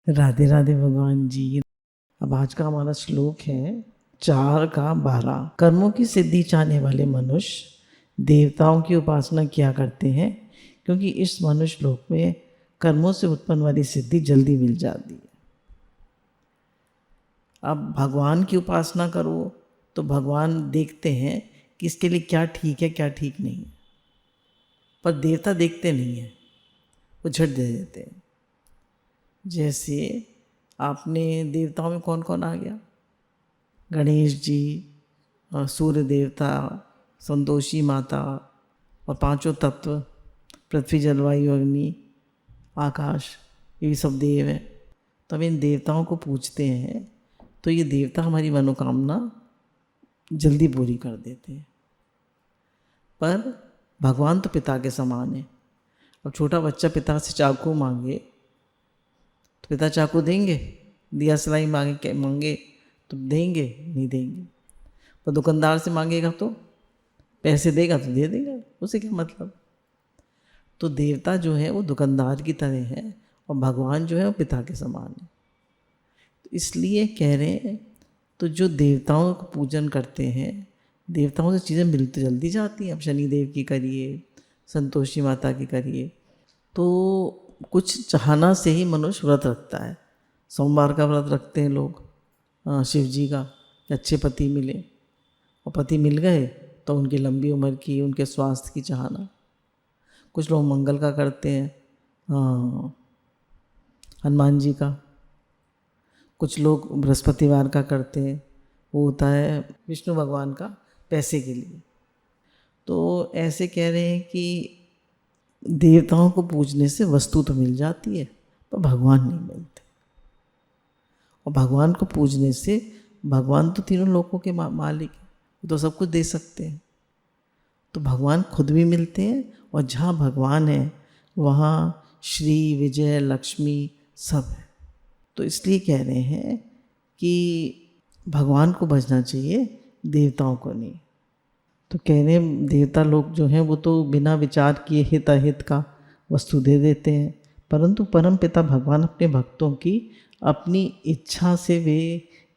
राधे राधे भगवान जी। अब आज का हमारा श्लोक है 4 का 12। कर्मों की सिद्धि चाहने वाले मनुष्य देवताओं की उपासना किया करते हैं, क्योंकि इस मनुष्य लोक में कर्मों से उत्पन्न वाली सिद्धि जल्दी मिल जाती है। अब भगवान की उपासना करो तो भगवान देखते हैं कि इसके लिए क्या ठीक है क्या ठीक नहीं है, पर देवता देखते नहीं हैं, वो झट दे देते हैं। जैसे आपने देवताओं में कौन कौन आ गया? गणेश जी, सूर्य देवता, संतोषी माता और 5 तत्व पृथ्वी जल वायु अग्नि आकाश, ये भी सब देव हैं। तो हम इन देवताओं को पूछते हैं तो ये देवता हमारी मनोकामना जल्दी पूरी कर देते हैं। पर भगवान तो पिता के समान है। अब छोटा बच्चा पिता से चाकू मांगे तो पिता चाकू देंगे? दिया सलाई मांगे तो देंगे? नहीं देंगे। पर दुकानदार से मांगेगा तो पैसे देगा तो दे देगा, उसे क्या मतलब। तो देवता जो है वो दुकानदार की तरह है और भगवान जो है वो पिता के समान है। तो इसलिए कह रहे हैं, तो जो देवताओं को पूजन करते हैं, देवताओं से चीज़ें मिलती जल्दी जाती हैं। अब शनिदेव की करिए, संतोषी माता की करिए, तो कुछ चाहना से ही मनुष्य व्रत रखता है। सोमवार का व्रत रखते हैं लोग शिव जी का, अच्छे पति मिले, और पति मिल गए तो उनकी लंबी उम्र की, उनके स्वास्थ्य की चाहना। कुछ लोग मंगल का करते हैं, हनुमान जी का। कुछ लोग बृहस्पतिवार का करते हैं, वो होता है विष्णु भगवान का, पैसे के लिए। तो ऐसे कह रहे हैं कि देवताओं को पूजने से वस्तु तो मिल जाती है पर भगवान नहीं मिलते। और भगवान को पूजने से, भगवान तो तीनों लोकों के मालिक हैं, वो तो सब कुछ दे सकते हैं। तो भगवान खुद भी मिलते हैं, और जहाँ भगवान है वहाँ श्री विजय लक्ष्मी सब है। तो इसलिए कह रहे हैं कि भगवान को भजना चाहिए, देवताओं को नहीं। तो कह रहे हैं देवता लोग जो हैं वो तो बिना विचार किए हित अहित का वस्तु दे देते हैं, परंतु परम पिता भगवान अपने भक्तों की अपनी इच्छा से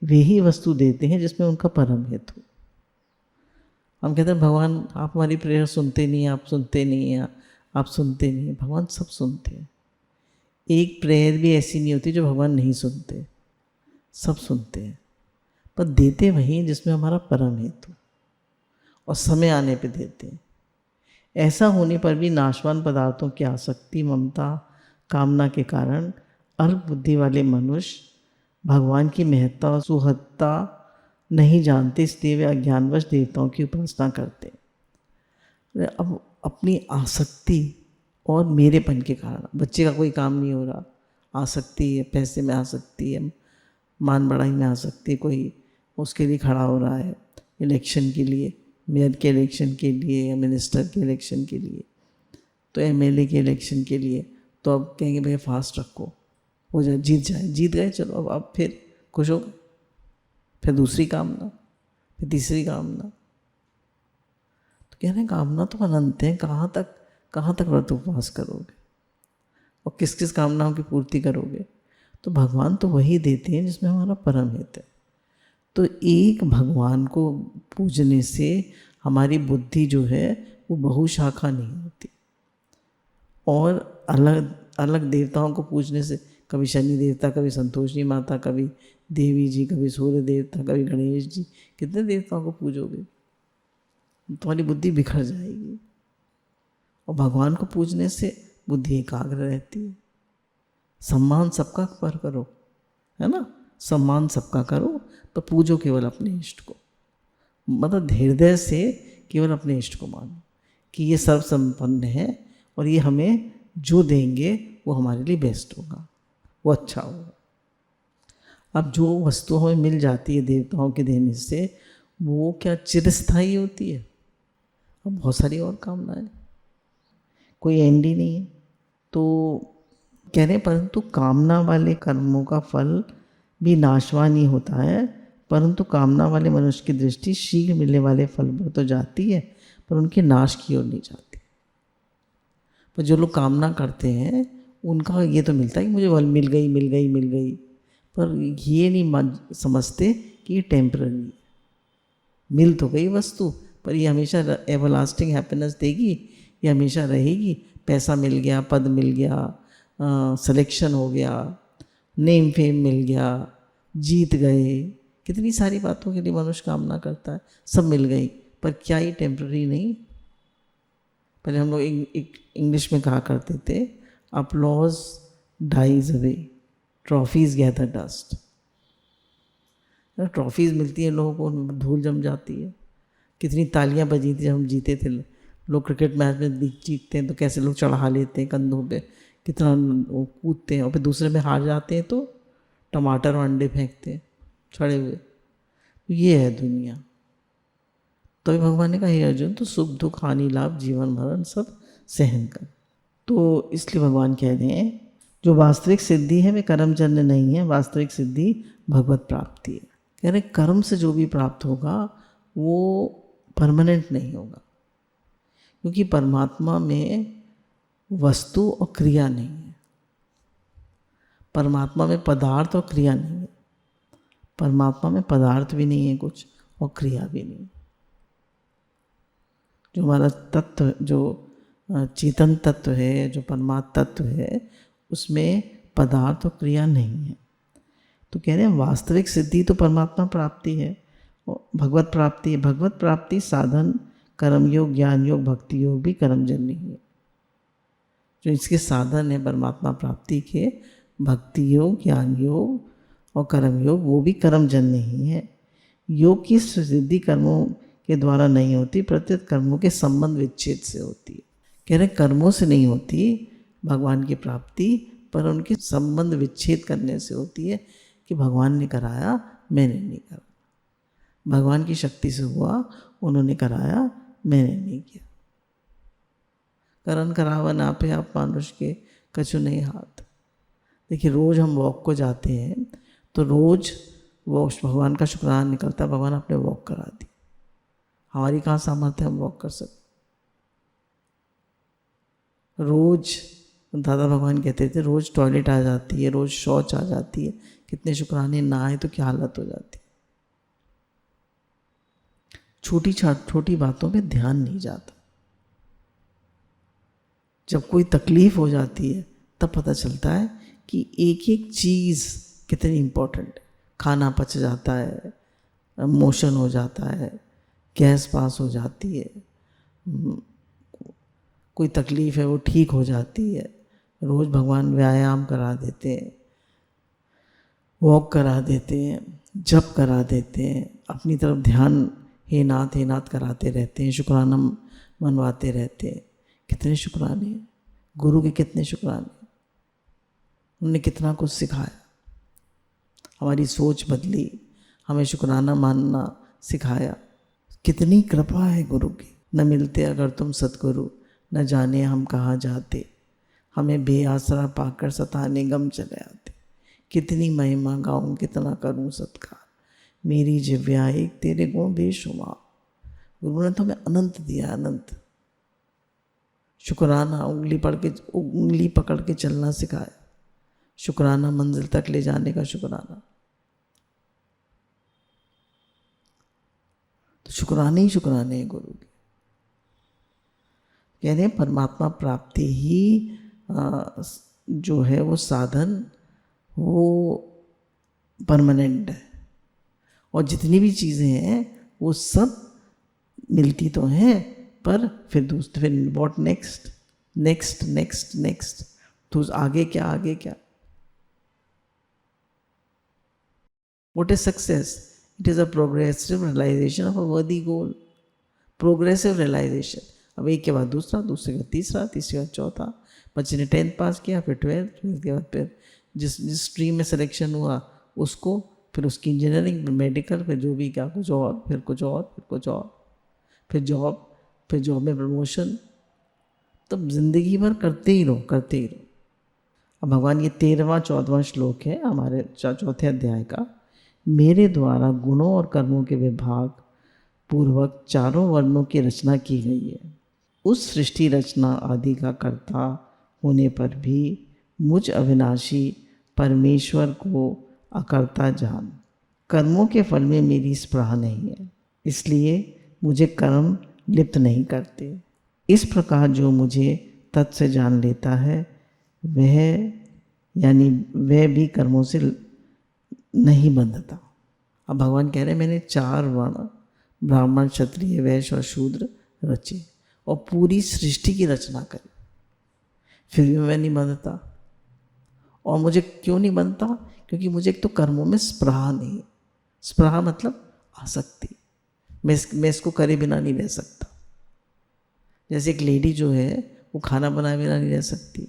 वे ही वस्तु देते हैं जिसमें उनका परम हित हो। हम कहते हैं भगवान आप हमारी प्रेयर सुनते नहीं हैं, आप सुनते नहीं हैं, आप सुनते नहीं हैं। भगवान सब सुनते हैं। एक प्रेयर भी ऐसी नहीं होती जो भगवान नहीं सुनते, सब सुनते हैं, पर देते वहीं जिसमें हमारा परम हेतु, और समय आने पे देते हैं। ऐसा होने पर भी नाशवान पदार्थों की आसक्ति, ममता, कामना के कारण अल्प बुद्धि वाले मनुष्य भगवान की महत्ता और सुहदता नहीं जानते, इसलिए वे अज्ञानवश देवताओं की उपासना करते हैं। अब अपनी आसक्ति और मेरेपन के कारण, बच्चे का कोई काम नहीं हो रहा, आसक्ति है, पैसे में आसक्ति है, मान बढ़ाई में आसक्ति, कोई उसके लिए खड़ा हो रहा है इलेक्शन के लिए, मेयर के इलेक्शन के लिए या मिनिस्टर के इलेक्शन के लिए, तो एमएलए के इलेक्शन के लिए, तो अब कहेंगे भैया फास्ट रखो, हो जाए, जीत गए, चलो अब फिर खुश हो गए, फिर दूसरी कामना, फिर तीसरी कामना। तो कह रहे हैं कामना तो अनंत है, कहाँ तक व्रत उपवास करोगे और किस किस कामनाओं की पूर्ति करोगे। तो भगवान तो वही देते हैं जिसमें हमारा परम हित है। तो एक भगवान को पूजने से हमारी बुद्धि जो है वो बहुशाखा नहीं होती, और अलग अलग देवताओं को पूजने से, कभी शनि देवता, कभी संतोषी माता, कभी देवी जी, कभी सूर्य देवता, कभी गणेश जी, कितने देवताओं को पूजोगे, तुम्हारी बुद्धि बिखर जाएगी। और भगवान को पूजने से बुद्धि एकाग्र रहती है। सम्मान सबका पर करो, है ना, सम्मान सबका करो, तो पूजो केवल अपने इष्ट को, मतलब हृदय से केवल अपने इष्ट को मानो कि ये सर्व संपन्न है और ये हमें जो देंगे वो हमारे लिए बेस्ट होगा, वो अच्छा होगा। अब जो वस्तु हमें मिल जाती है देवताओं के देने से, वो क्या चिरस्थायी होती है? अब बहुत सारी और कामनाएं, कोई एंड ही नहीं है। तो कह रहे हैं परंतु कामना वाले कर्मों का फल भी नाशवान ही होता है, परंतु कामना वाले मनुष्य की दृष्टि शीघ्र मिलने वाले फल पर तो जाती है, पर उनके नाश की ओर नहीं जाती। पर जो लोग कामना करते हैं उनका ये तो मिलता है कि मुझे मिल गई मिल गई मिल गई, पर ये नहीं समझते कि ये टेम्पररी है। मिल तो गई वस्तु, पर ये हमेशा एवरलास्टिंग हैप्पीनेस देगी, ये हमेशा रहेगी। पैसा मिल गया, पद मिल गया, सिलेक्शन हो गया, नेम फेम मिल गया, जीत गए, कितनी सारी बातों के लिए मनुष्य कामना करता है, सब मिल गई, पर क्या ये टेम्पररी नहीं? पहले हम लोग इंग्लिश में कहा करते थे, applause dies away, trophies gather dust. Trophies मिलती है लोगों को, धूल जम जाती है। कितनी तालियां बजी थी जब हम जीते थे। लोग क्रिकेट मैच में जीतते हैं तो कैसे लोग चढ़ा लेते हैं कंधों पे, कितना वो कूदते हैं, और फिर दूसरे में हार जाते हैं तो टमाटर और अंडे फेंकते हैं छड़े हुए। तो ये है दुनिया। तो भगवान ने कहा, हे अर्जुन, तो सुख दुख हानि लाभ जीवन मरण सब सहन कर। तो इसलिए भगवान कह रहे हैं, जो वास्तविक सिद्धि है वे कर्मजन्य नहीं है, वास्तविक सिद्धि भगवत प्राप्ति है। कह रहे कर्म से जो भी प्राप्त होगा वो परमानेंट नहीं होगा, क्योंकि परमात्मा में वस्तु और क्रिया नहीं है। परमात्मा में पदार्थ और क्रिया नहीं है। परमात्मा में पदार्थ भी नहीं है कुछ, और क्रिया भी नहीं। जो हमारा तत्व, जो चेतन तत्व है, जो परमात्मा तत्व है, उसमें पदार्थ और क्रिया नहीं है। तो कह रहे हैं वास्तविक सिद्धि तो परमात्मा प्राप्ति है, भगवत प्राप्ति है। भगवत प्राप्ति साधन, कर्म योग, ज्ञान योग, भक्ति योग भी कर्मजन्य ही है। जो इसके साधन है परमात्मा प्राप्ति के, भक्ति योग, ज्ञान योग और कर्म योग, वो भी कर्मजन्य ही है। योग की सिद्धि कर्मों के द्वारा नहीं होती, प्रत्येक कर्मों के संबंध विच्छेद से होती है। कह रहे कर्मों से नहीं होती भगवान की प्राप्ति, पर उनके संबंध विच्छेद करने से होती है, कि भगवान ने कराया, मैंने नहीं करा। भगवान की शक्ति से हुआ, उन्होंने कराया, मैंने नहीं किया। करन करावन आपे आप मानुष के कछु नहीं हाथ। देखिए रोज़ हम वॉक को जाते हैं तो रोज़ वॉक, भगवान का शुक्राना निकलता है, भगवान आपने वॉक करा दी। हमारी कहाँ सामर्थ्य हम वॉक कर सकते? रोज़ दादा भगवान कहते थे रोज़ टॉयलेट आ जाती है, रोज़ शौच आ जाती है, कितने शुक्राने ना आए तो क्या हालत हो जाती। छोटी छोटी बातों पे ध्यान नहीं जाता। जब कोई तकलीफ हो जाती है तब पता चलता है कि एक एक चीज़ कितनी इम्पोर्टेंट है। खाना पच जाता है, मोशन हो जाता है, गैस पास हो जाती है, कोई तकलीफ है वो ठीक हो जाती है। रोज़ भगवान व्यायाम करा देते हैं, वॉक करा देते हैं, जप करा देते हैं, अपनी तरफ ध्यान हे नाथ कराते रहते हैं, शुक्राना मनवाते रहते हैं। कितने शुक्राने, गुरु के कितने शुक्राने, उन्होंने कितना कुछ सिखाया, हमारी सोच बदली, हमें शुक्राना मानना सिखाया। कितनी कृपा है गुरु की। न मिलते अगर तुम सतगुरु, न जाने हम कहाँ जाते, हमें बेआसरा पाकर सताने गम चले आते। कितनी महिमा गाऊं, कितना करूं सत्कार, मेरी जिव्या एक तेरे गुण बेशुमार। गुरु ने तो हमें अनंत दिया, अनंत। शुक्राना, उंगली पकड़ के चलना सिखाया, शुक्राना मंजिल तक ले जाने का शुक्राना। तो शुक्राने ही शुक्राने हैं गुरु के। कह रहे हैं परमात्मा प्राप्ति ही जो है वो साधन, वो परमानेंट है। और जितनी भी चीज़ें हैं वो सब मिलती तो हैं, पर फिर what next, next next next, तो आगे क्या, आगे क्या। What is success? It is a progressive realization of a worthy goal. Progressive realization. अब एक के बाद दूसरा, दूसरे के बाद तीसरा, तीसरे के बाद चौथा। बच्चे ने 10th पास किया, फिर 12th, 12th के बाद फिर जिस स्ट्रीम में सिलेक्शन हुआ उसको, फिर उसकी इंजीनियरिंग, फिर मेडिकल, फिर जो भी क्या, कुछ और, फिर कुछ और, फिर कुछ और, फिर जॉब, फिर जॉब में प्रमोशन। तब जिंदगी भर करते ही रहो, करते ही रहो। अब भगवान ये 13वां 14वां श्लोक है हमारे चौथे अध्याय का। मेरे द्वारा गुणों और कर्मों के विभाग पूर्वक चारों वर्णों की रचना की गई है। उस सृष्टि रचना आदि का कर्ता होने पर भी मुझ अविनाशी परमेश्वर को अकर्ता जान। कर्मों के फल में मेरी स्पृहा नहीं है, इसलिए मुझे कर्म लिप्त नहीं करते। इस प्रकार जो मुझे तत् से जान लेता है वह यानी वह भी कर्मों से नहीं बंधता। अब भगवान कह रहे हैं मैंने 4 वर्ण ब्राह्मण क्षत्रिय वैश्य और शूद्र रचे और पूरी सृष्टि की रचना करी, फिर भी मैं नहीं बंधता। और मुझे क्यों नहीं बनता? क्योंकि मुझे एक तो कर्मों में स्पृहा नहीं है। स्पृहा मतलब आसक्ति। मैं इसको करे बिना नहीं रह सकता। जैसे एक लेडी जो है वो खाना बनाए बिना नहीं रह सकती,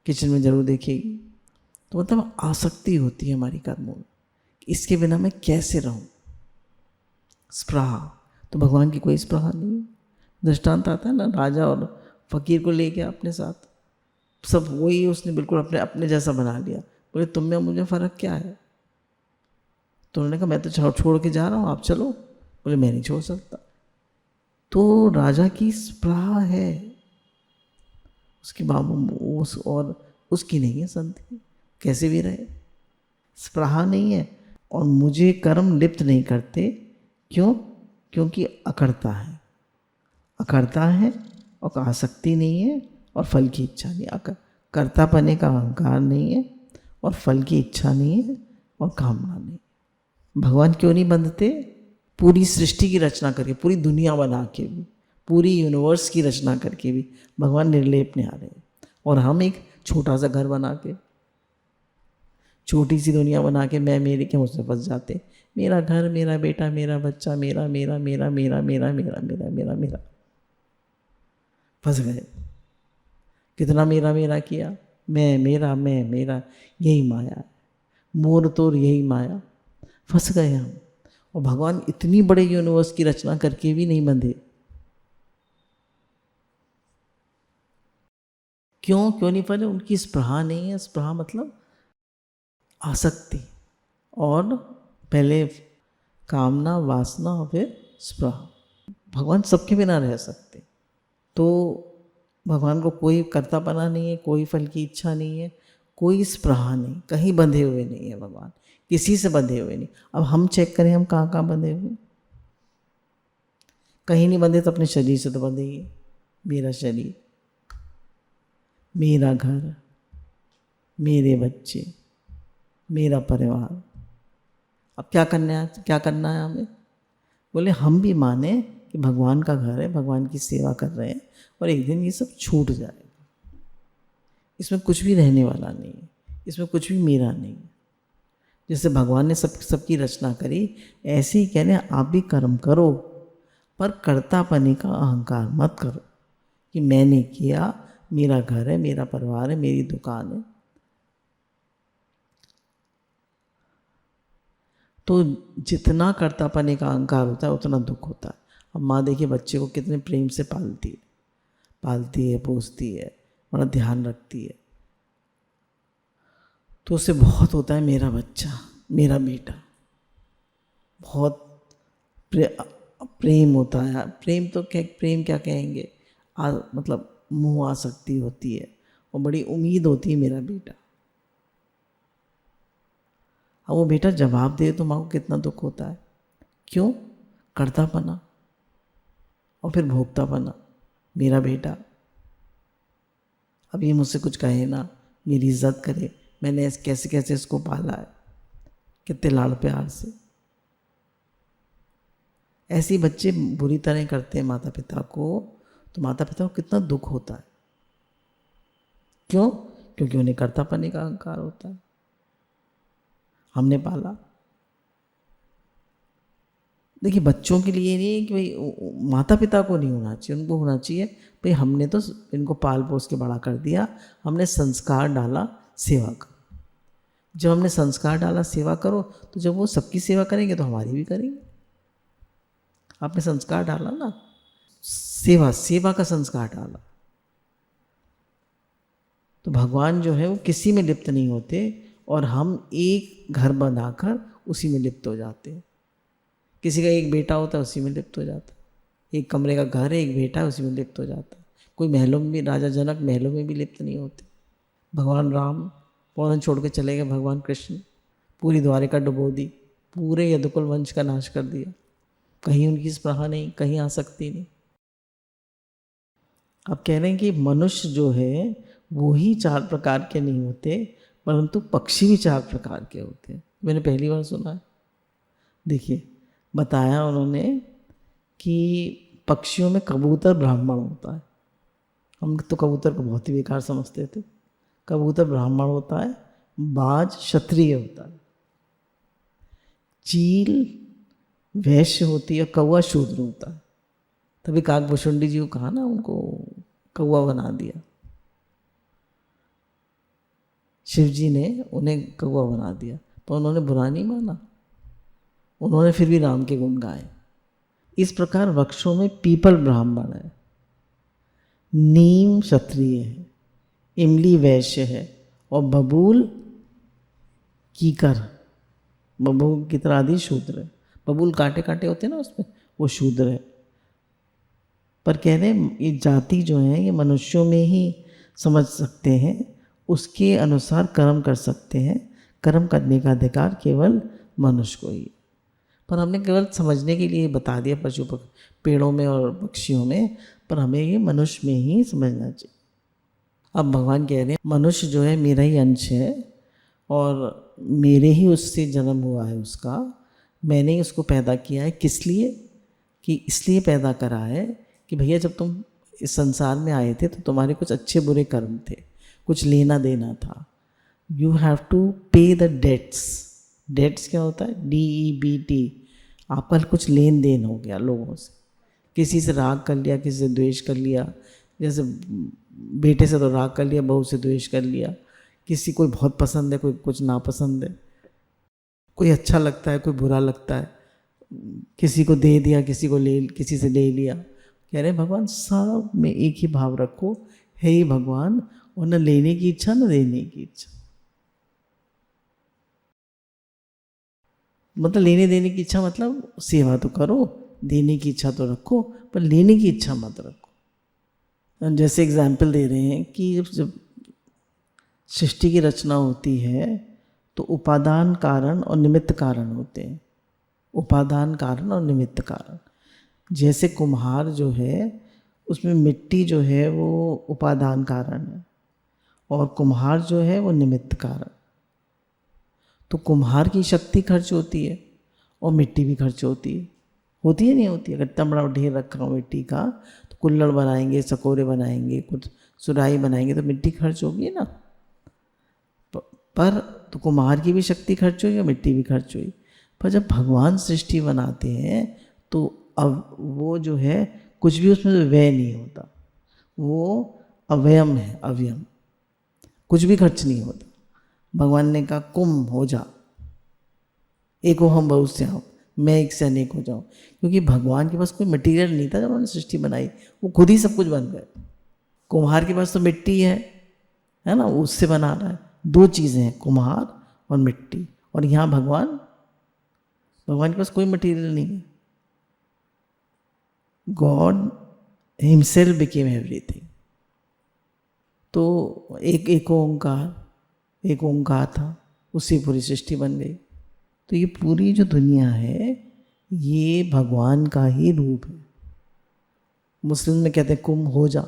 किचन में जरूर देखेगी। तो मतलब आसक्ति होती है हमारी कर्मों में, इसके बिना मैं कैसे रहूं। स्पृहा, तो भगवान की कोई स्पृहा नहीं। दृष्टांत आता है ना, राजा और फकीर को लेके अपने साथ, सब वही उसने बिल्कुल अपने अपने जैसा बना लिया। बोले तुम में मुझे फ़र्क क्या है? तो उन्होंने कहा मैं तो छोड़ के जा रहा हूँ, आप चलो। बोले मैं नहीं छोड़ सकता। तो राजा की स्पृहा है, उसके बाबू और उसकी नहीं है संति, कैसे भी रहे, स्पृहा नहीं है। और मुझे कर्म लिप्त नहीं करते। क्यों? क्योंकि अकर्ता है। अकर्ता है और आसक्ति नहीं है और फल की इच्छा नहीं। कर्ता पने का अहंकार नहीं है और फल की इच्छा नहीं है और कामना नहीं। भगवान क्यों नहीं बंधते? पूरी सृष्टि की रचना करके, पूरी दुनिया बना के भी, पूरी यूनिवर्स की रचना करके भी भगवान निर्लेप नहीं आ रहे। और हम एक छोटा सा घर बना के, छोटी सी दुनिया बना के मैं मेरे के मुझसे फंस जाते। मेरा घर, मेरा बेटा, मेरा बच्चा, मेरा मेरा मेरा मेरा मेरा मेरा मेरा मेरा मेरा, फंस गए। कितना मेरा मेरा किया, मैं मेरा, यही माया है, मोर तोर यही माया, फंस गए हम। और भगवान इतनी बड़े यूनिवर्स की रचना करके भी नहीं बंधे। क्यों नहीं फंसे? उनकी स्पृहा नहीं है। स्पृहा मतलब आसक्ति, और पहले कामना, वासना और फिर स्पृहा। भगवान सबके बिना रह सकते। तो भगवान को कोई कर्तापना नहीं है, कोई फल की इच्छा नहीं है, कोई स्पृहा नहीं, कहीं बंधे हुए नहीं है भगवान, किसी से बंधे हुए नहीं। अब हम चेक करें हम कहाँ कहाँ बंधे हुए। कहीं नहीं बंधे तो अपने शरीर से तो बंधे ही है। मेरा शरीर, मेरा घर, मेरे बच्चे, मेरा परिवार। अब क्या करना है हमें? बोले हम भी माने कि भगवान का घर है, भगवान की सेवा कर रहे हैं, और एक दिन ये सब छूट जाएगा। इसमें कुछ भी रहने वाला नहीं है, इसमें कुछ भी मेरा नहीं है। जैसे भगवान ने सबकी रचना करी, ऐसे ही कहने आप भी कर्म करो, पर कर्तापने का अहंकार मत करो कि मैंने किया, मेरा घर है, मेरा परिवार है, मेरी दुकान है। तो जितना कर्तापने का अहंकार होता है उतना दुख होता है। अब माँ देखिए बच्चे को कितने प्रेम से पालती है, पोसती है, बड़ा ध्यान रखती है। तो उसे बहुत होता है मेरा बच्चा, मेरा बेटा, बहुत प्रेम होता है। प्रेम क्या कहेंगे, मतलब मोह आसक्ति होती है और बड़ी उम्मीद होती है मेरा बेटा। अब वो बेटा जवाब दे तो माँ को कितना दुख होता है। क्यों? कर्तापना और फिर भोक्तापना। मेरा बेटा, अब ये मुझसे कुछ कहे ना, मेरी इज्जत करे, मैंने कैसे कैसे इसको पाला है, कितने लाड़ प्यार से। ऐसे ही बच्चे बुरी तरह करते हैं माता पिता को, तो माता पिता को कितना दुख होता है। क्यों? क्योंकि उन्हें कर्तापने का अहंकार होता है। हमने पाला। देखिए बच्चों के लिए नहीं है कि भाई माता पिता को नहीं होना चाहिए, उनको होना चाहिए भाई हमने तो इनको पाल पोस के बड़ा कर दिया, हमने संस्कार डाला सेवा का। जब हमने संस्कार डाला सेवा करो, तो जब वो सबकी सेवा करेंगे तो हमारी भी करेंगे। आपने संस्कार डाला ना, सेवा का संस्कार डाला। तो भगवान जो है वो किसी में लिप्त नहीं होते, और हम एक घर बनाकर उसी में लिप्त हो जाते हैं। किसी का एक बेटा होता है उसी में लिप्त हो जाता है, एक कमरे का घर है, एक बेटा है, उसी में लिप्त हो जाता है। कोई महलों में भी, राजा जनक महलों में भी लिप्त नहीं होते, भगवान राम पौन छोड़ के चले गए, भगवान कृष्ण पूरी द्वारिका डुबो दी, पूरे यदुकुल वंश का नाश कर दिया, कहीं उनकी स्पृहा नहीं, कहीं आसक्ति नहीं। अब कह रहे हैं कि मनुष्य जो है वो ही 4 प्रकार के नहीं होते, परंतु पक्षी भी 4 प्रकार के होते हैं। मैंने पहली बार सुना है। देखिए बताया उन्होंने कि पक्षियों में कबूतर ब्राह्मण होता है। हम तो कबूतर को बहुत ही बेकार समझते थे। कबूतर ब्राह्मण होता है, बाज क्षत्रिय होता है, चील वैश्य होती है, कौवा शूद्र होता है। तभी काकभुशुंडी जी को कहा ना, उनको कौवा बना दिया, शिव जी ने उन्हें कौवा बना दिया, तो उन्होंने बुरा नहीं माना, उन्होंने फिर भी राम के गुण गाए। इस प्रकार वृक्षों में पीपल ब्राह्मण है, नीम क्षत्रिय है, इमली वैश्य है और बबूल कीकर, बबूल कीकर आदि शूद्र है। बबूल कांटे कांटे होते हैं ना उसमें, वो शूद्र है। पर कह रहे ये जाति जो है ये मनुष्यों में ही समझ सकते हैं, उसके अनुसार कर्म कर सकते हैं। कर्म करने का अधिकार केवल मनुष्य को ही। पर हमने केवल समझने के लिए बता दिया पशु पेड़ों में और पक्षियों में, पर हमें ये मनुष्य में ही समझना चाहिए। अब भगवान कह रहे हैं मनुष्य जो है मेरा ही अंश है और मेरे ही उससे जन्म हुआ है उसका, मैंने ही उसको पैदा किया है। किस लिए? कि इसलिए पैदा करा है कि भैया जब तुम इस संसार में आए थे तो तुम्हारे कुछ अच्छे बुरे कर्म थे, कुछ लेना देना था। यू हैव टू पे द डेट्स। डेट्स क्या होता है? DEBT। आपका कुछ लेन देन हो गया लोगों से, किसी से राग कर लिया, किसी से द्वेष कर लिया। जैसे बेटे से तो राग कर लिया, बहू से द्वेष कर लिया, किसी कोई बहुत पसंद है, कोई कुछ नापसंद है, कोई अच्छा लगता है, कोई बुरा लगता है, किसी को दे दिया, किसी को ले, किसी से ले लिया। कह रहे भगवान सब में एक ही भाव रखो, हे ही भगवान, और न लेने की इच्छा न देने की इच्छा। मतलब लेने देने की इच्छा मतलब सेवा तो करो, देने की इच्छा तो रखो, पर लेने की इच्छा मत रखो। जैसे एग्जाम्पल दे रहे हैं कि जब सृष्टि की रचना होती है तो उपादान कारण और निमित्त कारण होते हैं। उपादान कारण और निमित्त कारण। जैसे कुम्हार जो है उसमें मिट्टी जो है वो उपादान कारण है और कुम्हार जो है वो निमित्त कारण। तो कुम्हार की शक्ति खर्च होती है और मिट्टी भी खर्च होती है। होती है नहीं होती? अगर इतना बड़ा ढेर रखा हो मिट्टी का तो कुल्हड़ बनाएंगे, सकोरे बनाएंगे, कुछ सुराही बनाएंगे तो मिट्टी खर्च होगी ना। पर तो कुम्हार की भी शक्ति खर्च हुई और मिट्टी भी खर्च हुई। पर जब भगवान सृष्टि बनाते हैं तो अब वो जो है कुछ भी उसमें व्यय नहीं होता, वो अवयम है, अवयम, कुछ भी खर्च नहीं होता। भगवान ने कहा कुम हो जा, एक हो हम बहुत से हो, मैं एक से अनेक हो जाऊँ। क्योंकि भगवान के पास कोई मटेरियल नहीं था जब उन्होंने सृष्टि बनाई, वो खुद ही सब कुछ बन गए। कुम्हार के पास तो मिट्टी है ना, उससे बना रहा है। 2 चीज़ें हैं, कुम्हार और मिट्टी। और यहाँ भगवान के पास कोई मटेरियल नहीं है। God himself became everything. तो एक ओंकार था, उससे पूरी सृष्टि बन गई। तो ये पूरी जो दुनिया है ये भगवान का ही रूप है। मुस्लिम में कहते हैं कुम हो जा,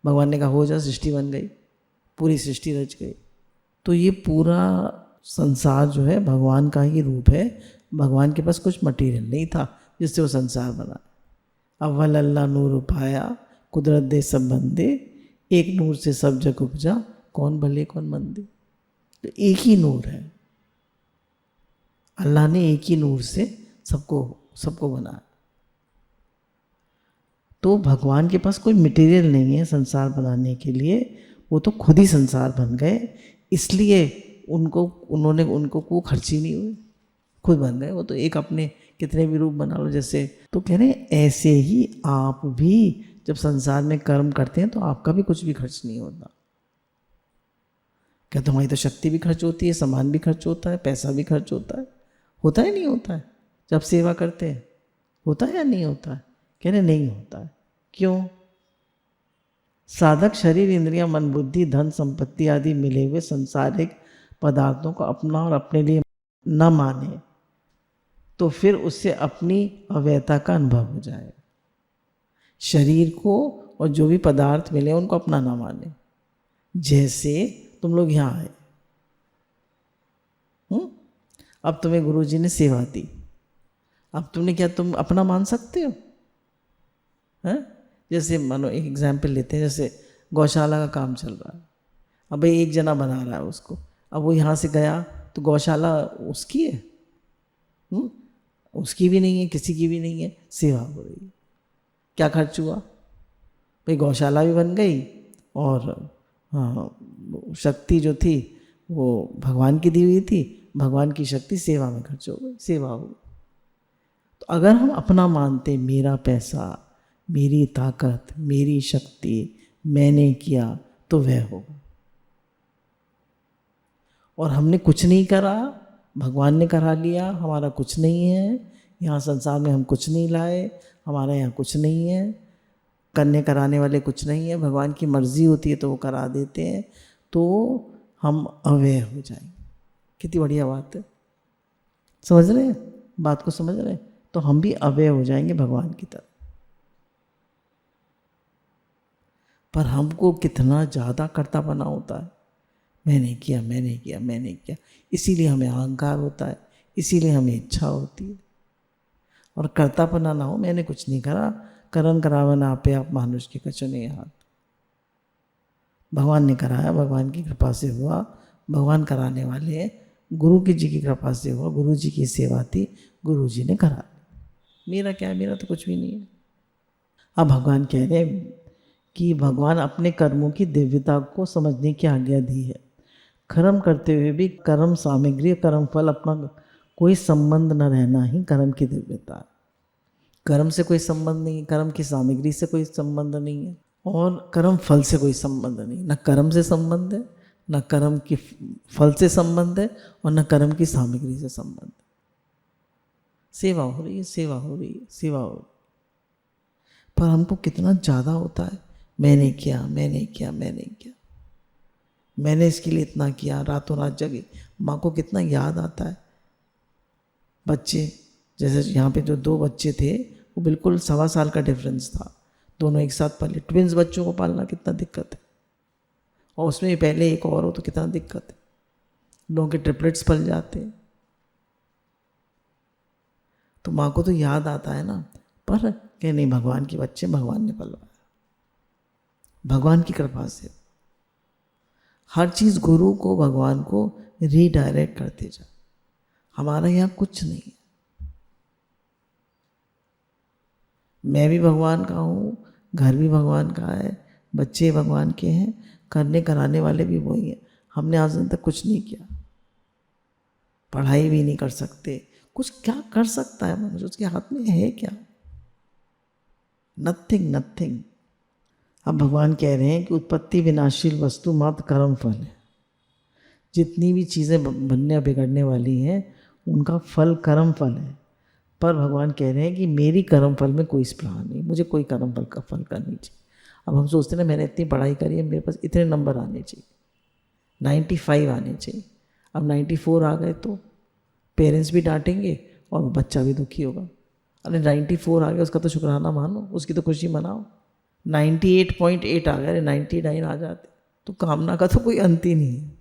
भगवान ने कहा हो जा, सृष्टि बन गई, पूरी सृष्टि रच गई। तो ये पूरा संसार जो है भगवान का ही रूप है। भगवान के पास कुछ मटेरियल नहीं था जिससे वो संसार बना। अव्वल अल्लाह नूर पाया, कुदरत दे सब बंदे, एक नूर से सब जग उपजा, कौन भले कौन मंदे। तो एक ही नूर है, अल्लाह ने एक ही नूर से सबको बनाया। तो भगवान के पास कोई मटेरियल नहीं है संसार बनाने के लिए, वो तो खुद ही संसार बन गए। इसलिए उनको को खर्च ही नहीं हुए, खुद बन गए। वो तो एक अपने कितने भी रूप बना लो जैसे। तो कह रहे हैं ऐसे ही आप भी जब संसार में कर्म करते हैं तो आपका भी कुछ भी खर्च नहीं होता। क्या तुम्हारी तो शक्ति भी खर्च होती है, सामान भी खर्च होता है, पैसा भी खर्च होता है नहीं होता है? जब सेवा करते हैं होता है या नहीं होता है? कह रहे नहीं होता है। क्यों? साधक शरीर, इंद्रियां, मन, बुद्धि, धन, संपत्ति आदि मिले हुए सांसारिक पदार्थों को अपना और अपने लिए न माने तो फिर उससे अपनी अव्ययता का अनुभव हो जाएगा। शरीर को और जो भी पदार्थ मिले उनको अपना ना माने। जैसे तुम लोग यहाँ आए, अब तुम्हें गुरुजी ने सेवा दी, अब तुमने क्या तुम अपना मान सकते हो? हैं? जैसे मानो एक एग्जाम्पल लेते हैं, जैसे गौशाला का काम चल रहा है, अब भाई एक जना बना रहा है उसको, अब वो यहाँ से गया तो गौशाला उसकी है? उसकी भी नहीं है, किसी की भी नहीं है, सेवा हो रही है। क्या खर्च हुआ भाई? गौशाला भी बन गई और हाँ, शक्ति जो थी वो भगवान की दी हुई थी, भगवान की शक्ति सेवा में खर्च हो गई, सेवा हो गई। तो अगर हम अपना मानते, मेरा पैसा, मेरी ताकत, मेरी शक्ति, मैंने किया, तो वह होगा। और हमने कुछ नहीं करा, भगवान ने करा लिया, हमारा कुछ नहीं है, यहाँ संसार में हम कुछ नहीं लाए, हमारा यहाँ कुछ नहीं है, करने कराने वाले कुछ नहीं है, भगवान की मर्जी होती है तो वो करा देते हैं, तो हम अव्यय हो जाएंगे। कितनी बढ़िया बात है, समझ रहे हैं बात को? समझ रहे हैं? तो हम भी अव्यय हो जाएंगे भगवान की तरह। पर हमको कितना ज़्यादा कर्तापना होता है, मैंने किया, मैंने किया, मैंने किया, इसीलिए हमें अहंकार होता है, इसीलिए हमें इच्छा होती है। और कर्तापना ना हो, मैंने कुछ नहीं करा, करन करावन आपे आप मानुष के कचने हाथ। भगवान ने कराया, भगवान की कृपा से हुआ, भगवान कराने वाले हैं, गुरु की जी की कृपा से हुआ, गुरु जी की सेवा थी, गुरु जी ने करा। मेरा क्या है? मेरा तो कुछ भी नहीं है। अब भगवान कह रहे हैं कि भगवान अपने कर्मों की दिव्यता को समझने की आज्ञा दी है। कर्म करते हुए भी कर्म सामग्री, कर्म फल अपना कोई संबंध न रहना ही कर्म की दिव्यता है। कर्म से कोई संबंध नहीं, कर्म की सामग्री से कोई संबंध नहीं है, और कर्म फल से कोई संबंध नहीं। न कर्म से संबंध है, न कर्म की फल से संबंध है, और न कर्म की सामग्री से संबंध है। सेवा हो रही है, सेवा हो रही है, सेवा हो रही है। पर हमको कितना ज़्यादा होता है, मैंने किया, मैंने किया, मैंने किया, मैंने इसके लिए इतना किया, रातों रात जगे। माँ को कितना याद आता है। बच्चे जैसे यहाँ पे जो 2 बच्चे थे, वो बिल्कुल 1.25 साल का डिफरेंस था, दोनों एक साथ पले। ट्विंस बच्चों को पालना कितना दिक्कत है, और उसमें भी पहले एक और हो तो कितना दिक्कत है। लोगों के ट्रिपलेट्स पल जाते हैं, तो माँ को तो याद आता है ना। पर कह नहीं, भगवान के बच्चे भगवान ने पलवाया, भगवान की कृपा से। हर चीज़ गुरु को, भगवान को रीडायरेक्ट करते जा। हमारा यहाँ कुछ नहीं है। मैं भी भगवान का हूँ, घर भी भगवान का है, बच्चे भगवान के हैं, करने कराने वाले भी वही हैं। हमने आज तक कुछ नहीं किया, पढ़ाई भी नहीं कर सकते, कुछ क्या कर सकता है मनुष्य? उसके हाथ में है क्या? Nothing, nothing. अब भगवान कह रहे हैं कि उत्पत्ति विनाशील वस्तु मात्र कर्म फल है। जितनी भी चीज़ें बनने बिगड़ने वाली हैं उनका फल कर्म फल है। पर भगवान कह रहे हैं कि मेरी कर्म फल में कोई स्पृहा नहीं, मुझे कोई कर्म फल का फल करनी चाहिए। अब हम सोचते हैं ना, मैंने इतनी पढ़ाई करी है, मेरे पास इतने नंबर आने चाहिए, 95 आने चाहिए। अब 94 आ गए तो पेरेंट्स भी डांटेंगे और बच्चा भी दुखी होगा। अरे 94 आ गया, उसका तो शुक्राना मानो, उसकी तो खुशी मनाओ। 98.8 आ गया, अरे 99 आ जाते तो कामना का तो कोई अंत ही नहीं है।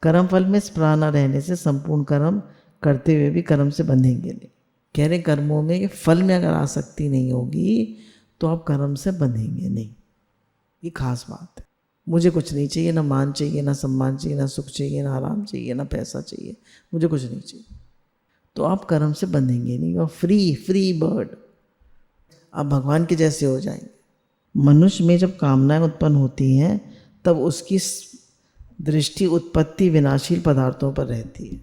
कर्म फल में स्पृहा न रहने से संपूर्ण कर्म करते हुए भी कर्म से बंधेंगे नहीं। कह रहे कर्मों में, फल में अगर आसक्ति नहीं होगी तो आप कर्म से बंधेंगे नहीं। ये खास बात है। मुझे कुछ नहीं चाहिए, ना मान चाहिए, ना सम्मान चाहिए, ना सुख चाहिए, ना आराम चाहिए, ना पैसा चाहिए, मुझे कुछ नहीं चाहिए, तो आप कर्म से बंधेंगे नहीं और फ्री बर्ड आप भगवान के जैसे हो जाएंगे। मनुष्य में जब कामनाएं उत्पन्न होती हैं तब उसकी दृष्टि उत्पत्ति विनाशील पदार्थों पर रहती है।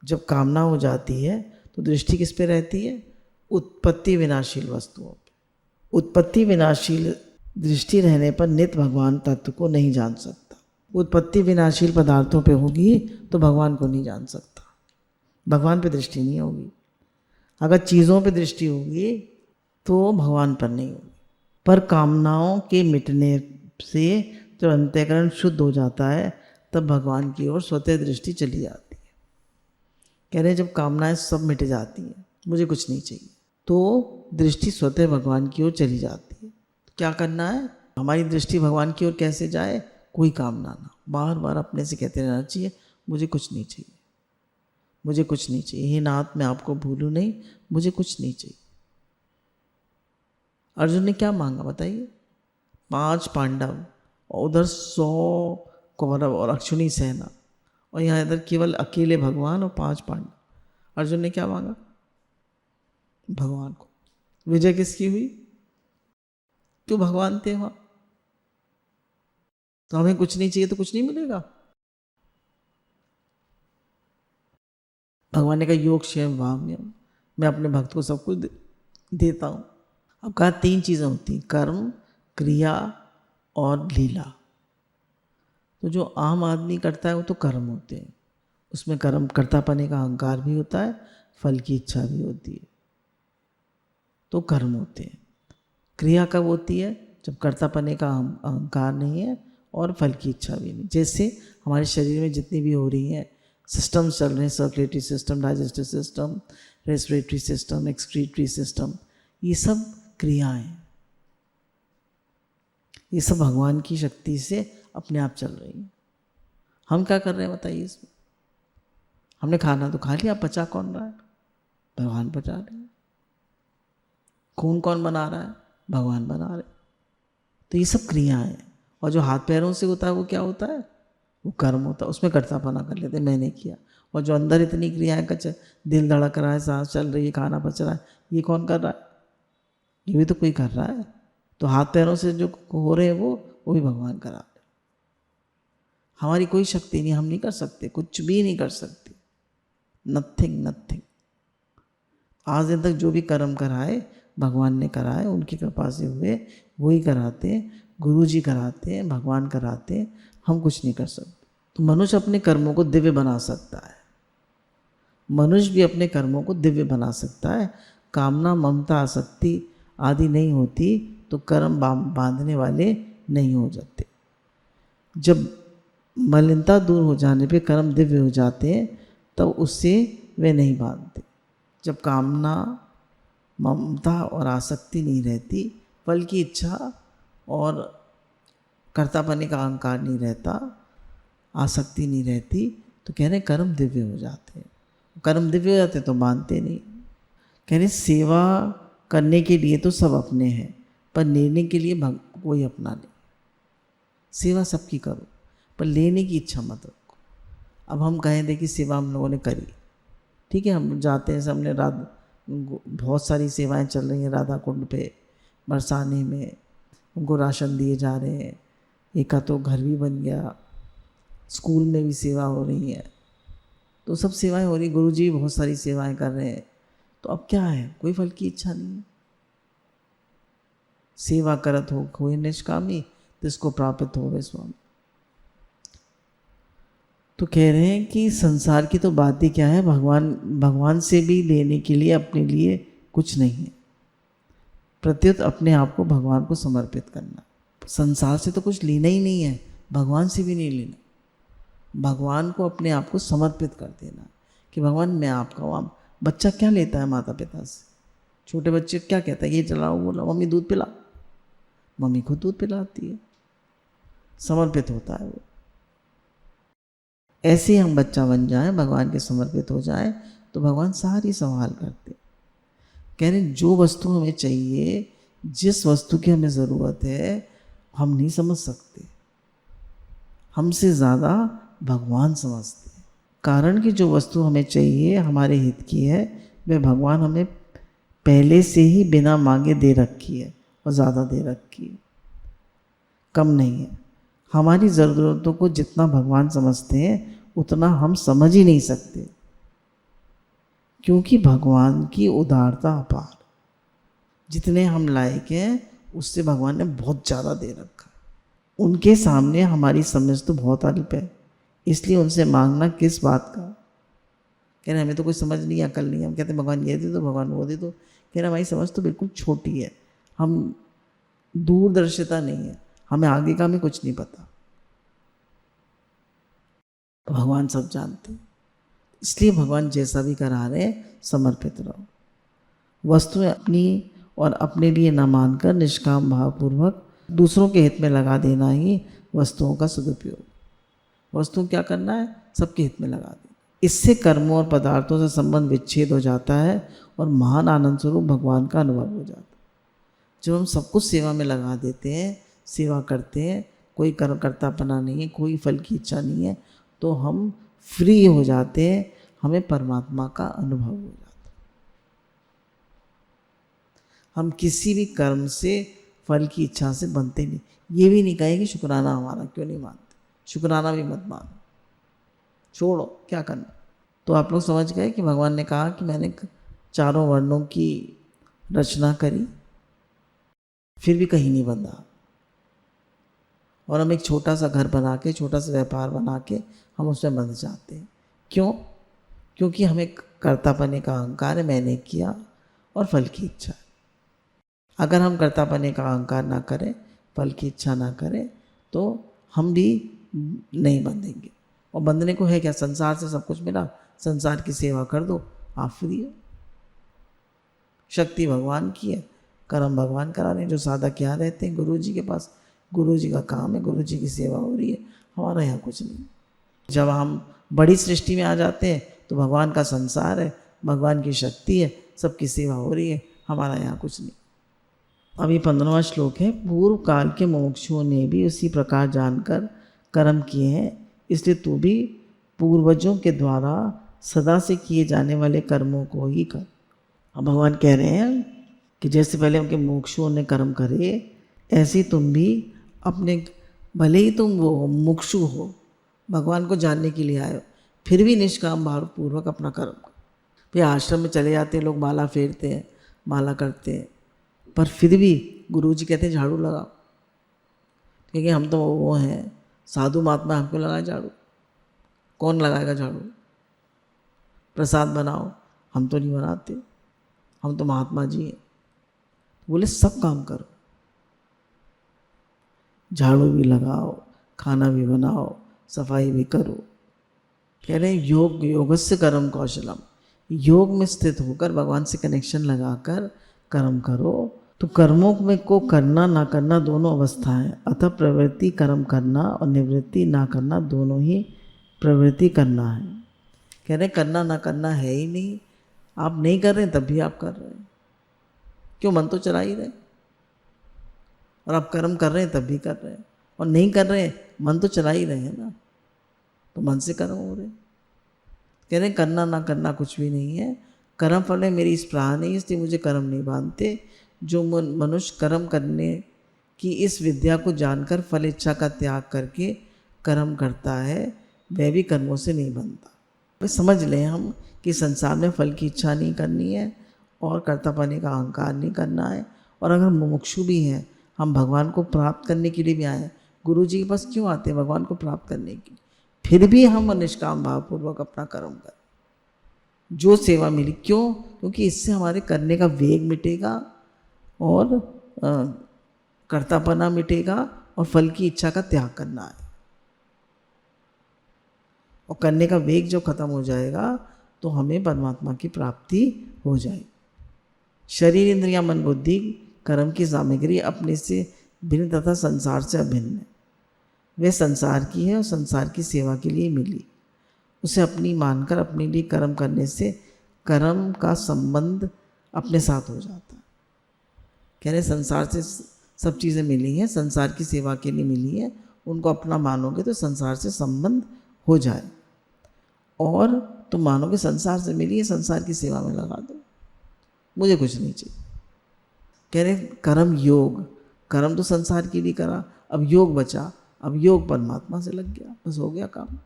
जब कामना हो जाती है तो दृष्टि किस पे रहती है? उत्पत्ति विनाशील वस्तुओं पे। उत्पत्ति विनाशील दृष्टि रहने पर नित्य भगवान तत्व को नहीं जान सकता। उत्पत्ति विनाशील पदार्थों पे होगी तो भगवान को नहीं जान सकता, भगवान पे दृष्टि नहीं होगी। अगर चीज़ों पे दृष्टि होगी तो भगवान पर नहीं होगी। पर कामनाओं के मिटने से जब अंतःकरण शुद्ध हो जाता है तब भगवान की ओर स्वतः दृष्टि चली जाती है। कह रहे हैं जब कामनाएं सब मिट जाती हैं, मुझे कुछ नहीं चाहिए, तो दृष्टि स्वतः भगवान की ओर चली जाती है। तो क्या करना है, हमारी दृष्टि भगवान की ओर कैसे जाए, कोई कामना ना, बार बार अपने से कहते रहना चाहिए मुझे कुछ नहीं चाहिए, मुझे कुछ नहीं चाहिए, हे नाथ मैं आपको भूलूं नहीं, मुझे कुछ नहीं चाहिए। अर्जुन ने क्या मांगा बताइए, 5 पांडव और उधर 100 कौरव और अक्षुणी सेना, और यहाँ इधर केवल अकेले भगवान और 5 पांडव। अर्जुन ने क्या मांगा, भगवान को। विजय किसकी हुई, क्यों, भगवान थे वहाँ। तो हमें कुछ नहीं चाहिए तो कुछ नहीं मिलेगा। भगवान ने कहा योग क्षेम वाम्यम, मैं अपने भक्त को सब कुछ देता हूँ। अब कहा 3 चीज़ें होती हैं, कर्म, क्रिया और लीला। तो जो आम आदमी करता है वो तो कर्म होते हैं, उसमें कर्म कर्तापने का अहंकार भी होता है, फल की इच्छा भी होती है, तो कर्म होते हैं। क्रिया कब होती है, जब कर्तापने का अहंकार नहीं है और फल की इच्छा भी नहीं। जैसे हमारे शरीर में जितनी भी हो रही हैं सिस्टम्स चल रहे हैं, circulatory system, digestive system, respiratory system, excretory system, ये सब क्रियाएं, ये सब भगवान की शक्ति से अपने आप चल रही हैं। हम क्या कर रहे हैं बताइए इसमें, हमने खाना तो खा लिया, पचा कौन रहा है, भगवान पचा रहे हैं। खून कौन बना रहा है, भगवान बना रहे। तो ये सब क्रियाएं हैं। और जो हाथ पैरों से होता है वो क्या होता है, वो कर्म होता है, उसमें कर्तापना कर लेते, मैंने किया। और जो अंदर इतनी क्रियाएं कच, दिल धड़क रहा है, सांस चल रही है, खाना पच रहा है, ये कौन कर रहा है, ये भी तो कोई कर रहा है। तो हाथ पैरों से जो हो रहे हैं वो भी भगवान करा रहे। हमारी कोई शक्ति नहीं, हम नहीं कर सकते, कुछ भी नहीं कर सकते, नथिंग नथिंग। आज दिन तक जो भी कर्म कराए भगवान ने कराए, उनकी कृपा से हुए, वही कराते हैं, गुरु जी कराते हैं, भगवान कराते हैं, हम कुछ नहीं कर सकते। तो मनुष्य अपने कर्मों को दिव्य बना सकता है, मनुष्य भी अपने कर्मों को दिव्य बना सकता है। कामना, ममता, आसक्ति आदि नहीं होती तो कर्म बांधने वाले नहीं हो जाते। जब मलिनता दूर हो जाने पे कर्म दिव्य हो जाते हैं, तब उससे वे नहीं बांधते। जब कामना, ममता और आसक्ति नहीं रहती, फल की इच्छा और कर्तापने का अहंकार नहीं रहता, आसक्ति नहीं रहती, तो कह रहे कर्म दिव्य हो जाते हैं। कर्म दिव्य हो जाते तो मानते नहीं। कह रहे सेवा करने के लिए तो सब अपने हैं, पर लेने के लिए कोई अपना नहीं। सेवा सबकी करो, पर लेने की इच्छा मत रखो। अब हम कहें देखिए सेवा हम लोगों ने करी, ठीक है, हम जाते हैं, हमने बहुत सारी सेवाएं चल रही हैं राधा कुंड पे, बरसाने में उनको राशन दिए जा रहे हैं, एक का तो घर भी बन गया, स्कूल में भी सेवा हो रही है, तो सब सेवाएं हो रही, गुरु जी बहुत सारी सेवाएं कर रहे हैं। तो अब क्या है, कोई फल की इच्छा नहीं है। सेवा करत हो कोई निष्कामी, तिसको प्राप्त हो वे स्वामी। तो कह रहे हैं कि संसार की तो बात ही क्या है, भगवान से भी लेने के लिए अपने लिए कुछ नहीं है। प्रत्युत अपने आप को भगवान को समर्पित करना। संसार से तो कुछ लेना ही नहीं है, भगवान से भी नहीं लेना, भगवान को अपने आप को समर्पित कर देना कि भगवान मैं आपका हूँ। बच्चा क्या लेता है माता पिता से, छोटे बच्चे क्या कहता है, ये चलाओ बोला, मम्मी दूध पिला, मम्मी खुद दूध पिलाती है, समर्पित होता है वो। ऐसे ही हम बच्चा बन जाए, भगवान के समर्पित हो जाए, तो भगवान सारी संभाल करते। कह रहे जो वस्तु हमें चाहिए, जिस वस्तु की हमें ज़रूरत है, हम नहीं समझ सकते, हमसे ज़्यादा भगवान समझते हैं। कारण कि जो वस्तु हमें चाहिए हमारे हित की है, वह भगवान हमें पहले से ही बिना मांगे दे रखी है, और ज़्यादा दे रखी है, कम नहीं है। हमारी ज़रूरतों को जितना भगवान समझते हैं उतना हम समझ ही नहीं सकते, क्योंकि भगवान की उदारता अपार, जितने हम लायक हैं उससे भगवान ने बहुत ज़्यादा दे रखा। उनके सामने हमारी समझ तो बहुत अल्प है, इसलिए उनसे मांगना किस बात का। कह रहे हमें तो कुछ समझ नहीं, अकल नहीं, हम कहते हैं भगवान ये दे दो, भगवान वो दे दो। कह रहे हमारी समझ तो बिल्कुल छोटी है, हम दूरदर्शिता नहीं है, हमें आगे का हमें कुछ नहीं पता, तो भगवान सब जानते हैं। इसलिए भगवान जैसा भी करा रहे समर्पित रहो। वस्तुएं अपनी और अपने लिए न मानकर निष्काम भावपूर्वक दूसरों के हित में लगा देना ही वस्तुओं का सदुपयोग। वस्तु क्या करना है? सबके हित में लगा देना। इससे कर्मों और पदार्थों से संबंध विच्छेद हो जाता है और महान आनंद स्वरूप भगवान का अनुभव हो जाता है। जब हम सब कुछ सेवा में लगा देते हैं, सेवा करते हैं, कोई कर्म कर्तापना नहीं है, कोई फल की इच्छा नहीं है, तो हम फ्री हो जाते हैं, हमें परमात्मा का अनुभव हो जाता है। हम किसी भी कर्म से फल की इच्छा से बनते नहीं। ये भी नहीं कहे कि शुक्राना हमारा क्यों नहीं मानते, शुक्राना भी मत मानो, छोड़ो, क्या करना। तो आप लोग समझ गए कि भगवान ने कहा कि मैंने चारों वर्णों की रचना करी, फिर भी कहीं नहीं बंधा, और हम एक छोटा सा घर बना के, छोटा सा व्यापार बना के हम उसमें बंध जाते हैं। क्यों? क्योंकि हमें कर्तापने का अहंकार है, मैंने किया, और फल की इच्छा है। अगर हम कर्तापने का अहंकार ना करें, फल की इच्छा ना करें, तो हम भी नहीं बंधेंगे। और बंधने को है क्या? संसार से सब कुछ मिला, संसार की सेवा कर दो, आप फ्री हो। शक्ति भगवान की है, कर्म भगवान करा रहे हैं। जो साधक यहाँ रहते हैं गुरु जी के पास, गुरु जी का काम है, गुरु जी की सेवा हो रही है, हमारा यहाँ कुछ नहीं। जब हम बड़ी सृष्टि में आ जाते हैं तो भगवान का संसार है, भगवान की शक्ति है, सबकी सेवा हो रही है, हमारा यहाँ कुछ नहीं। अभी 15वां श्लोक है। पूर्व काल के मुमुक्षुओं ने भी उसी प्रकार जानकर कर्म किए हैं, इसलिए तू भी पूर्वजों के द्वारा सदा से किए जाने वाले कर्मों को ही कर। अब भगवान कह रहे हैं कि जैसे पहले उनके मुमुक्षुओं ने कर्म करे, ऐसे तुम भी अपने, भले ही तुम वो मुमुक्षु हो, भगवान को जानने के लिए आए हो, फिर भी निष्काम भावपूर्वक अपना कर्म करो। फिर आश्रम में चले जाते हैं लोग, माला फेरते हैं, माला करते हैं, पर फिर भी गुरु जी कहते हैं झाड़ू लगाओ, क्योंकि हम तो वो हैं साधु महात्मा, हमको लगाए झाड़ू। कौन लगाएगा झाड़ू? प्रसाद बनाओ, हम तो नहीं बनाते, हम तो महात्मा जी हैं। बोले सब काम करो, झाड़ू भी लगाओ, खाना भी बनाओ, सफाई भी करो। कह रहे हैं योग योगस्य कर्म कौशलम, योग में स्थित होकर भगवान से कनेक्शन लगाकर कर्म करो। तो कर्मों में को करना ना करना दोनों अवस्थाएं, अतः प्रवृत्ति कर्म करना और निवृत्ति ना करना दोनों ही प्रवृत्ति करना है। कह रहे करना ना करना है ही नहीं, आप नहीं कर रहे हैं तब भी आप कर रहे हैं। क्यों? मन तो चला ही रहे, और आप कर्म कर रहे हैं तब भी कर रहे हैं, और नहीं कर रहे हैं, मन तो चला ही रहे हैं ना, तो मन से कर्म हो रहे। कह रहे करना ना करना कुछ भी नहीं है, कर्म फल में मेरी स्पृहा नहीं, इसलिए मुझे कर्म नहीं बांधते। जो मनुष्य कर्म करने की इस विद्या को जानकर फल इच्छा का त्याग करके कर्म करता है, वह भी कर्मों से नहीं बनता। तो समझ लें हम कि संसार में फल की इच्छा नहीं करनी है और कर्तापने का अहंकार नहीं करना है। और अगर मुमुक्षु भी हैं, हम भगवान को प्राप्त करने के लिए भी आए हैं, गुरु जी के पास क्यों आते हैं? भगवान को प्राप्त करने के लिए। फिर भी हम निष्काम भावपूर्वक अपना कर्म करें, जो सेवा मिली। क्यों? क्योंकि इससे हमारे करने का वेग मिटेगा और कर्तापना मिटेगा, और फल की इच्छा का त्याग करना है। और करने का वेग जब खत्म हो जाएगा तो हमें परमात्मा की प्राप्ति हो जाएगी। शरीर इंद्रिया मन बुद्धि कर्म की सामग्री अपने से भिन्न तथा संसार से अभिन्न है। वह संसार की है और संसार की सेवा के लिए मिली। उसे अपनी मानकर अपने लिए कर्म करने से कर्म का संबंध अपने साथ हो जाता है। कह रहे संसार से सब चीज़ें मिली हैं, संसार की सेवा के लिए मिली है, उनको अपना मानोगे तो संसार से संबंध हो जाए। और तुम मानोगे संसार से मिली है, संसार की सेवा में लगा दो, मुझे कुछ नहीं चाहिए। कह रहे कर्म योग, कर्म तो संसार के लिए करा, अब योग बचा, अब योग परमात्मा से लग गया, बस हो गया काम।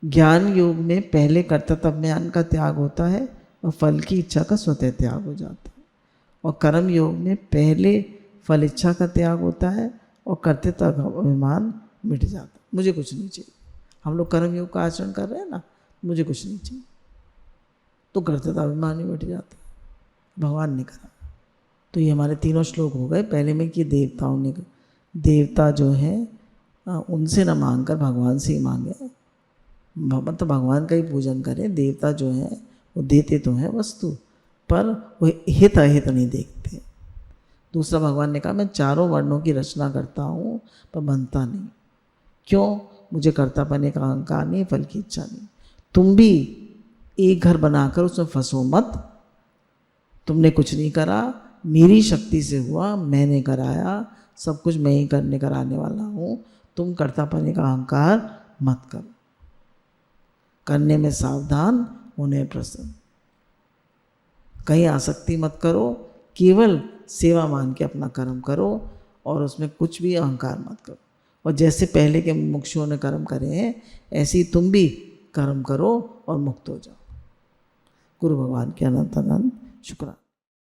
ज्ञान योग में पहले कर्तव्य ज्ञान का त्याग होता है और फल की इच्छा का स्वतः त्याग हो जाता है। और कर्म योग में पहले फल इच्छा का त्याग होता है और कर्तव्य अभिमान मिट जाता है, मुझे कुछ नहीं चाहिए। हम लोग कर्म योग का आचरण कर रहे हैं ना, मुझे कुछ नहीं चाहिए, तो कर्तव्य अभिमान ही मिट जाता है। भगवान ने करा। तो ये हमारे तीनों श्लोक हो गए। पहले में कि देवताओं ने देवता जो है उनसे न मांग कर भगवान से ही मांगे, मतलब भगवान का ही पूजन करें। देवता जो है वो देते तो हैं वस्तु, पर वो हित अहित नहीं देखते। दूसरा, भगवान ने कहा मैं चारों वर्णों की रचना करता हूँ पर बनता नहीं। क्यों? मुझे कर्ता बनने का अहंकार नहीं, फल की इच्छा नहीं। तुम भी एक घर बनाकर उसमें फंसो मत। तुमने कुछ नहीं करा, मेरी शक्ति से हुआ, मैंने कराया, सब कुछ मैं ही कराने वाला हूँ। तुम कर्ता बनने का अहंकार मत करो, करने में सावधान, होने प्रसन्न। कहीं आसक्ति मत करो, केवल सेवा मान के अपना कर्म करो और उसमें कुछ भी अहंकार मत करो। और जैसे पहले के मुमुक्षुओं ने कर्म करे हैं, ऐसे ही तुम भी कर्म करो और मुक्त हो जाओ। गुरु भगवान के अनंत अनंत शुक्राना।